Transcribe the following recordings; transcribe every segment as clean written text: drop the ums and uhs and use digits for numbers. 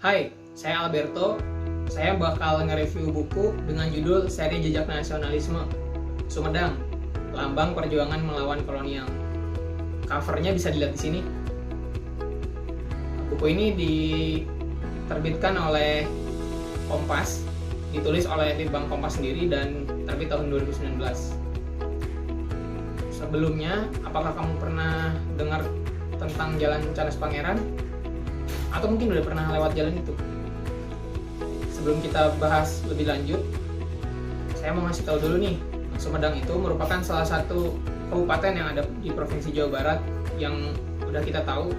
Hai, saya Alberto. Saya bakal nge-review buku dengan judul Seri Jejak Nasionalisme Sumedang, Lambang Perjuangan Melawan Kolonial. Covernya bisa dilihat di sini. Buku ini diterbitkan oleh Kompas, ditulis oleh Litbang Kompas sendiri dan terbit tahun 2019. Sebelumnya, apakah kamu pernah dengar tentang Jalan Cadas Pangeran? Atau mungkin udah pernah lewat jalan itu? Sebelum kita bahas lebih lanjut, saya mau ngasih tahu dulu nih, Sumedang itu merupakan salah satu kabupaten yang ada di Provinsi Jawa Barat yang udah kita tahu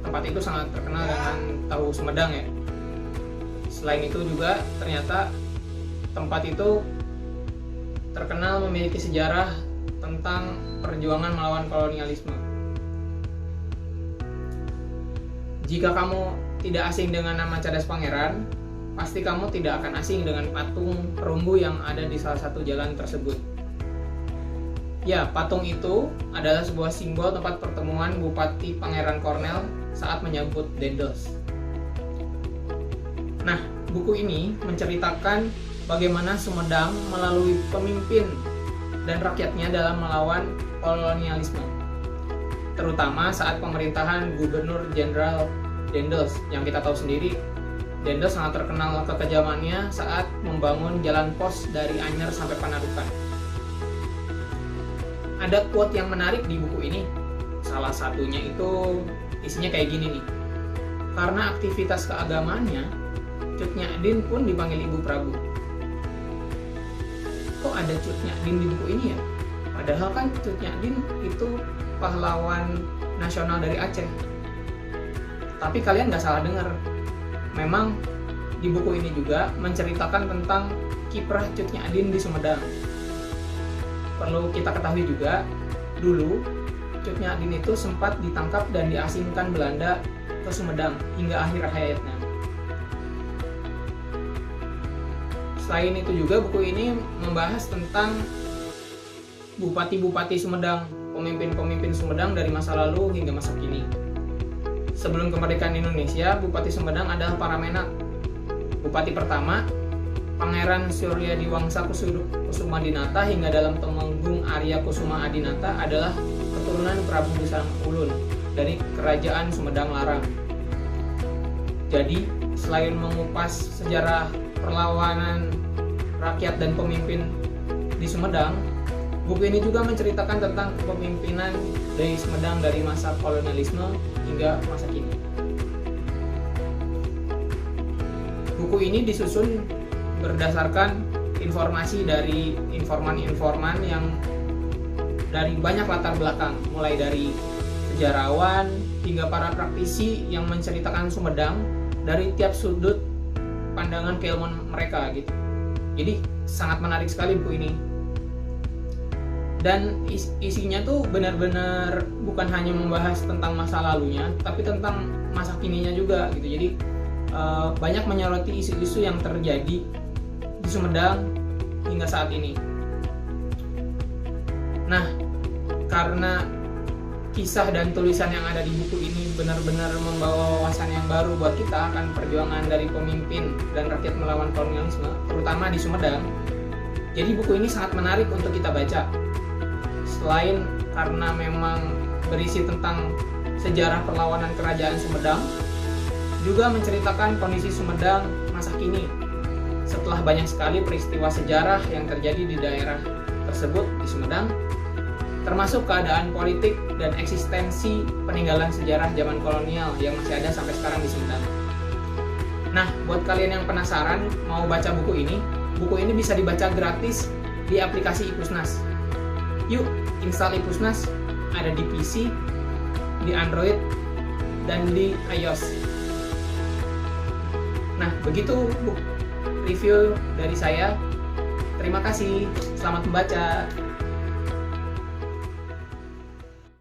tempat itu sangat terkenal dengan tahu Sumedang ya. Selain itu juga ternyata tempat itu terkenal memiliki sejarah tentang perjuangan melawan kolonialisme. Jika kamu tidak asing dengan nama Cadas Pangeran, pasti kamu tidak akan asing dengan patung perunggu yang ada di salah satu jalan tersebut. Ya, patung itu adalah sebuah simbol tempat pertemuan Bupati Pangeran Kornel saat menyambut Dendels. Nah, buku ini menceritakan bagaimana Sumedang melalui pemimpin dan rakyatnya dalam melawan kolonialisme, terutama saat pemerintahan Gubernur Jenderal Dendels. Yang kita tahu sendiri, Dendels sangat terkenal kekejamannya saat membangun jalan pos dari Anyer sampai Panarukan. Ada quote yang menarik di buku ini. Salah satunya itu isinya kayak gini nih. Karena aktivitas keagamaannya, Cut Nyadin pun dipanggil Ibu Prabu. Kok ada Cut Nyadin di buku ini ya? Padahal kan Cut Nyadin itu pahlawan nasional dari Aceh. Tapi kalian nggak salah dengar. Memang di buku ini juga menceritakan tentang kiprah Cut Nyadin di Sumedang. Perlu kita ketahui juga, dulu Cut Nyadin itu sempat ditangkap dan diasingkan Belanda ke Sumedang hingga akhir hayatnya. Selain itu juga buku ini membahas tentang bupati-bupati Sumedang, pemimpin-pemimpin Sumedang dari masa lalu hingga masa kini. Sebelum kemerdekaan Indonesia, Bupati Sumedang adalah para menak. Bupati pertama, Pangeran Suryadiwangsa Kusumadinata hingga dalam Temenggung Arya Kusuma Adinata adalah keturunan Prabu Gesang Ulun dari Kerajaan Sumedang Larang. Jadi, selain mengupas sejarah perlawanan rakyat dan pemimpin di Sumedang, buku ini juga menceritakan tentang kepemimpinan dari Sumedang dari masa kolonialisme hingga masa kini. Buku ini disusun berdasarkan informasi dari informan-informan yang dari banyak latar belakang, mulai dari sejarawan hingga para praktisi yang menceritakan Sumedang dari tiap sudut pandangan keilmuan mereka gitu. Jadi sangat menarik sekali buku ini. Dan isinya tuh benar-benar bukan hanya membahas tentang masa lalunya, tapi tentang masa kininya juga gitu. Jadi banyak menyoroti isu-isu yang terjadi di Sumedang hingga saat ini. Nah, karena kisah dan tulisan yang ada di buku ini benar-benar membawa wawasan yang baru buat kita akan perjuangan dari pemimpin dan rakyat melawan kolonialisme, terutama di Sumedang. Jadi buku ini sangat menarik untuk kita baca. Selain karena memang berisi tentang sejarah perlawanan kerajaan Sumedang, juga menceritakan kondisi Sumedang masa kini setelah banyak sekali peristiwa sejarah yang terjadi di daerah tersebut di Sumedang, termasuk keadaan politik dan eksistensi peninggalan sejarah zaman kolonial yang masih ada sampai sekarang di Sumedang. Nah, buat kalian yang penasaran mau baca buku ini bisa dibaca gratis di aplikasi Ipusnas. Yuk, install Ipusnas, ada di PC, di Android, dan di iOS. Nah, begitu review dari saya. Terima kasih, selamat membaca.